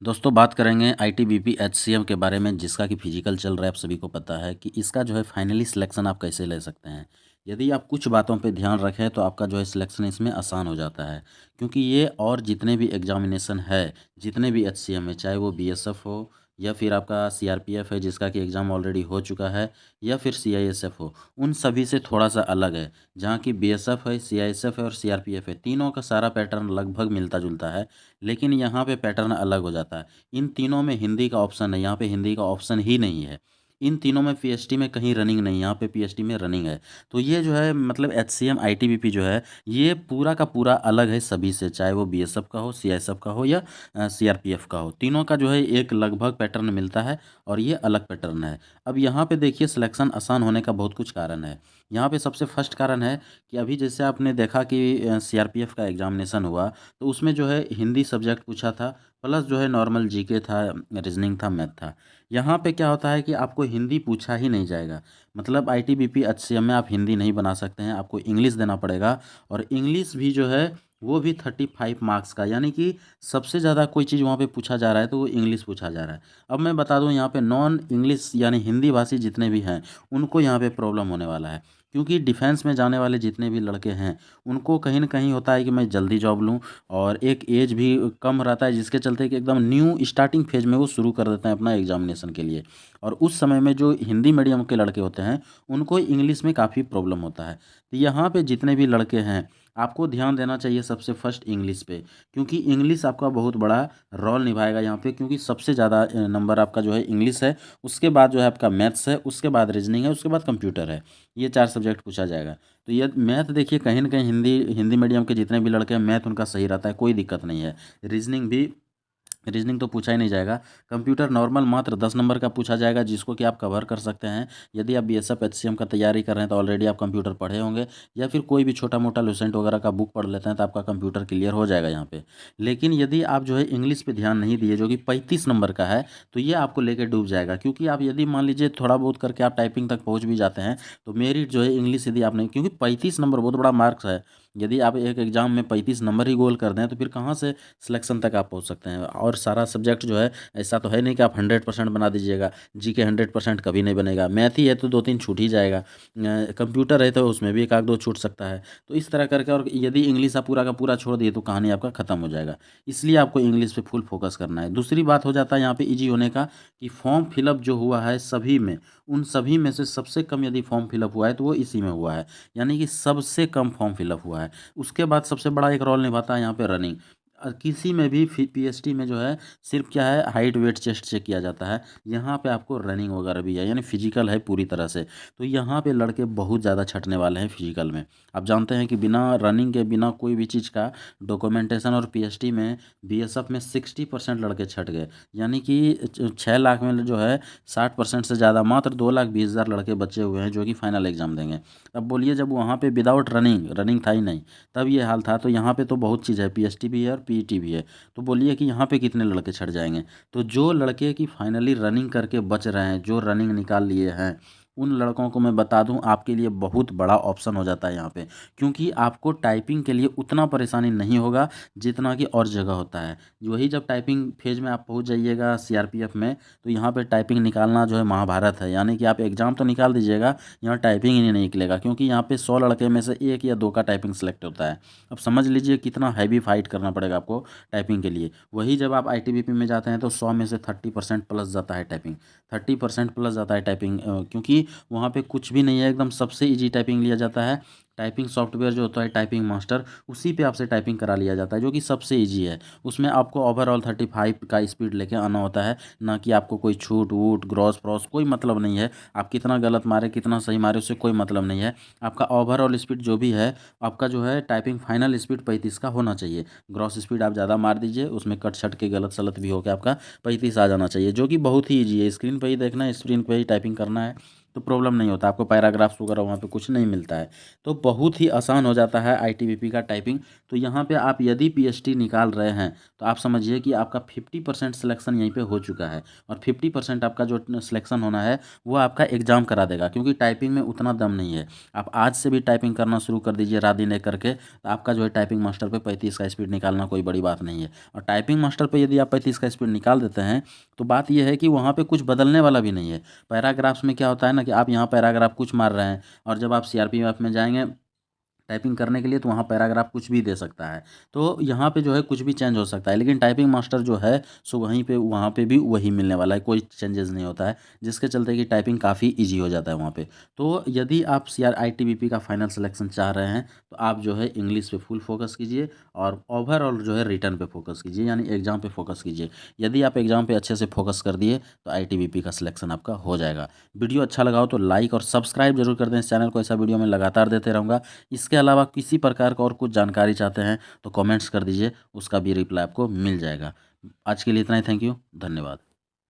दोस्तों बात करेंगे आईटीबीपी एचसीएम के बारे में, जिसका कि फिजिकल चल रहा है। आप सभी को पता है कि इसका जो है फाइनली सिलेक्शन आप कैसे ले सकते हैं। यदि आप कुछ बातों पे ध्यान रखें तो आपका जो है सिलेक्शन इसमें आसान हो जाता है, क्योंकि ये और जितने भी एग्जामिनेशन है, जितने भी एचसीएम है, चाहे वो बीएसएफ हो या फिर आपका सीआरपीएफ है जिसका कि एग्ज़ाम ऑलरेडी हो चुका है, या फिर सीआईएसएफ हो, उन सभी से थोड़ा सा अलग है। जहाँ की बीएसएफ है, सीआईएसएफ है और सीआरपीएफ है, तीनों का सारा पैटर्न लगभग मिलता जुलता है, लेकिन यहाँ पे पैटर्न अलग हो जाता है। इन तीनों में हिंदी का ऑप्शन है, यहाँ पे हिंदी का ऑप्शन ही नहीं है। इन तीनों में पीएचडी में कहीं रनिंग नहीं, यहाँ पे पीएचडी में रनिंग है। तो ये जो है मतलब एचसीएम आईटीबीपी जो है, ये पूरा का पूरा अलग है सभी से, चाहे वो बीएसएफ का हो, सीआईएसएफ का हो या सीआरपीएफ का हो। तीनों का जो है एक लगभग पैटर्न मिलता है और ये अलग पैटर्न है। अब यहाँ पे देखिए सिलेक्शन आसान होने का बहुत कुछ कारण है। यहाँ पे सबसे फर्स्ट कारण है कि अभी जैसे आपने देखा कि सीआरपीएफ का एग्जामिनेशन हुआ, तो उसमें जो है हिंदी सब्जेक्ट पूछा था, प्लस जो है नॉर्मल जीके था, रीजनिंग था, मैथ था। यहाँ पे क्या होता है कि आपको हिंदी पूछा ही नहीं जाएगा। मतलब आईटीबीपी एचसीएम में आप हिंदी नहीं बना सकते हैं, आपको इंग्लिश देना पड़ेगा। और इंग्लिश भी जो है वो भी 35 मार्क्स का, यानी कि सबसे ज़्यादा कोई चीज़ वहाँ पे पूछा जा रहा है तो वो इंग्लिश पूछा जा रहा है। अब मैं बता दूँ, यहाँ पे नॉन इंग्लिश यानी हिंदी भाषी जितने भी हैं उनको यहाँ पे प्रॉब्लम होने वाला है, क्योंकि डिफेंस में जाने वाले जितने भी लड़के हैं उनको कहीं ना कहीं होता है कि मैं जल्दी जॉब लूँ, और एक एज भी कम रहता है, जिसके चलते कि एकदम न्यू स्टार्टिंग फेज में वो शुरू कर देते हैं अपना एग्जामिनेशन के लिए। और उस समय में जो हिंदी मीडियम के लड़के होते हैं उनको इंग्लिश में काफ़ी प्रॉब्लम होता है। तो यहाँ पे जितने भी लड़के हैं, आपको ध्यान देना चाहिए सबसे फर्स्ट इंग्लिश पे, क्योंकि इंग्लिश आपका बहुत बड़ा रोल निभाएगा यहाँ पे, क्योंकि सबसे ज़्यादा नंबर आपका जो है इंग्लिश है, उसके बाद जो है आपका मैथ्स है, उसके बाद रीजनिंग है, उसके बाद कंप्यूटर है। ये 4 सब्जेक्ट पूछा जाएगा। तो ये मैथ देखिए, कहीं ना कहीं हिंदी हिंदी मीडियम के जितने भी लड़के हैं मैथ उनका सही रहता है, कोई दिक्कत नहीं है। रीजनिंग भी, रीजनिंग तो पूछा ही नहीं जाएगा। कंप्यूटर नॉर्मल मात्र 10 नंबर का पूछा जाएगा, जिसको कि आप कवर कर सकते हैं। यदि आप बीएसएफ एचसीएम का तैयारी कर रहे हैं तो ऑलरेडी आप कंप्यूटर पढ़े होंगे, या फिर कोई भी छोटा मोटा लुसेंट वगैरह का बुक पढ़ लेते हैं तो आपका कंप्यूटर क्लियर हो जाएगा यहाँ पे। लेकिन यदि आप जो है इंग्लिश पे ध्यान नहीं दिए, जो कि 35 नंबर का है, तो ये आपको लेकर डूब जाएगा। क्योंकि आप यदि मान लीजिए थोड़ा बहुत करके आप टाइपिंग तक पहुँच भी जाते हैं, तो मेरिट जो है इंग्लिश यदि आप नहीं, क्योंकि 35 नंबर बहुत बड़ा मार्क्स है। यदि आप एक एग्जाम में 35 नंबर ही गोल कर दें तो फिर कहाँ से सिलेक्शन तक आप पहुँच सकते हैं। और सारा सब्जेक्ट जो है, ऐसा तो है नहीं कि आप 100% बना दीजिएगा। जीके 100% कभी नहीं बनेगा। मैथ ही है तो 2-3 छूट ही जाएगा, कंप्यूटर है तो उसमें भी एक आध दो छूट सकता है। तो इस तरह करके, और यदि इंग्लिश आप पूरा का पूरा छोड़ दिए तो कहानी आपका खत्म हो जाएगा। इसलिए आपको इंग्लिश पे फुल फोकस करना है। दूसरी बात हो जाता है यहाँ पे ईजी होने का, कि फॉर्म फिलअप जो हुआ है सभी में, उन सभी में से सबसे कम यदि फॉर्म फिलअप हुआ है तो वो इसी में हुआ है, यानी कि सबसे कम फॉर्म फिलअप हुआ है। उसके बाद सबसे बड़ा एक रोल निभाता है यहाँ पे रनिंग। किसी में भी पीएचडी में जो है सिर्फ क्या है, हाइट वेट चेस्ट चेक किया जाता है। यहाँ पे आपको रनिंग वगैरह भी है, यानी फिजिकल है पूरी तरह से। तो यहाँ पे लड़के बहुत ज़्यादा छटने वाले हैं फिजिकल में। आप जानते हैं कि बिना रनिंग के, बिना कोई भी चीज़ का डॉक्यूमेंटेशन, और पीएचडी में बीएसएफ में 60% लड़के छट गए। यानी कि 6 लाख में जो है 60% से ज़्यादा, मात्र 2,20,000 लड़के बचे हुए हैं जो कि फाइनल एग्जाम देंगे। अब बोलिए, जब वहाँ पे विदाउट रनिंग, रनिंग था ही नहीं, तब ये हाल था, तो यहाँ पे तो बहुत चीज़ है, पीएचडी भी है और पीईटी भी है। तो बोलिए कि यहाँ पे कितने लड़के छट जाएंगे। तो जो लड़के की फाइनली रनिंग करके बच रहे हैं, जो रनिंग निकाल लिए हैं, उन लड़कों को मैं बता दूं आपके लिए बहुत बड़ा ऑप्शन हो जाता है यहाँ पे, क्योंकि आपको टाइपिंग के लिए उतना परेशानी नहीं होगा जितना कि और जगह होता है। वही जब टाइपिंग फेज में आप पहुँच जाइएगा सीआरपीएफ में, तो यहाँ पे टाइपिंग निकालना जो है महाभारत है। यानी कि आप एग्ज़ाम तो निकाल दीजिएगा, यहाँ टाइपिंग ही नहीं निकलेगा, क्योंकि यहाँ पे 100 लड़के में से 1 या 2 का टाइपिंग सेलेक्ट होता है। अब समझ लीजिए कितना हैवी फाइट करना पड़ेगा आपको टाइपिंग के लिए। वही जब आप आईटीबीपी में जाते हैं तो 100 में से 30% प्लस जाता है टाइपिंग, 30% प्लस जाता है टाइपिंग, क्योंकि वहाँ पे कुछ भी नहीं है, एकदम सबसे ईजी टाइपिंग लिया जाता है। टाइपिंग सॉफ्टवेयर जो होता है टाइपिंग मास्टर, उसी पे आपसे टाइपिंग करा लिया जाता है, जो कि सबसे ईजी है। उसमें आपको ओवरऑल 35 का स्पीड लेके आना होता है, ना कि आपको कोई छूट वूट ग्रॉस प्रॉस कोई मतलब नहीं है। आप कितना गलत मारे कितना सही मारे उससे कोई मतलब नहीं है। आपका ओवरऑल स्पीड जो भी है, आपका जो है टाइपिंग फाइनल स्पीड 35 का होना चाहिए। ग्रॉस स्पीड आप ज़्यादा मार दीजिए, उसमें कट छट के गलत सलत भी होकर आपका 35 आ जाना चाहिए, जो कि बहुत ही ईजी है। स्क्रीन पर ही देखना है, स्क्रीन पर ही टाइपिंग करना है, तो प्रॉब्लम नहीं होता। आपको पैराग्राफ्स वगैरह वहाँ पे कुछ नहीं मिलता है। तो बहुत ही आसान हो जाता है आईटीबीपी का टाइपिंग। तो यहाँ पे आप यदि पीएचडी निकाल रहे हैं तो आप समझिए कि आपका 50% सिलेक्शन यहीं पे हो चुका है, और 50% आपका जो सिलेक्शन होना है वो आपका एग्ज़ाम करा देगा, क्योंकि टाइपिंग में उतना दम नहीं है। आप आज से भी टाइपिंग करना शुरू कर दीजिए रात दिन एक करके, तो आपका जो है टाइपिंग मास्टर पे 35 का स्पीड निकालना कोई बड़ी बात नहीं है। और टाइपिंग मास्टर पे यदि आप 35 का स्पीड निकाल देते हैं तो बात यह है कि वहाँ पे कुछ बदलने वाला भी नहीं है। पैराग्राफ्स में क्या होता है ना कि आप यहाँ पैराग्राफ कुछ मार रहे हैं, और जब आप सीआरपीएफ में जाएंगे टाइपिंग करने के लिए तो वहाँ पैराग्राफ कुछ भी दे सकता है। तो यहाँ पे जो है कुछ भी चेंज हो सकता है, लेकिन टाइपिंग मास्टर जो है सो वहीं पे वहाँ पे भी वही मिलने वाला है, कोई चेंजेस नहीं होता है, जिसके चलते कि टाइपिंग काफ़ी इजी हो जाता है वहाँ पे। तो यदि आप आईटीबीपी का फाइनल सिलेक्शन चाह रहे हैं तो आप जो है इंग्लिश पे फुल फोकस कीजिए, और ओवरऑल जो है रिटर्न पे फोकस कीजिए, यानी एग्जाम पे फोकस कीजिए। यदि आप एग्जाम पे अच्छे से फोकस कर दिए तो आईटीबीपी का सिलेक्शन आपका हो जाएगा। वीडियो अच्छा लगा हो तो लाइक और सब्सक्राइब जरूर कर दें इस चैनल को, ऐसा वीडियो मैं लगातार देते रहूँगा। इसके अलावा किसी प्रकार का और कुछ जानकारी चाहते हैं तो कमेंट्स कर दीजिए, उसका भी रिप्लाई आपको मिल जाएगा। आज के लिए इतना ही। थैंक यू, धन्यवाद।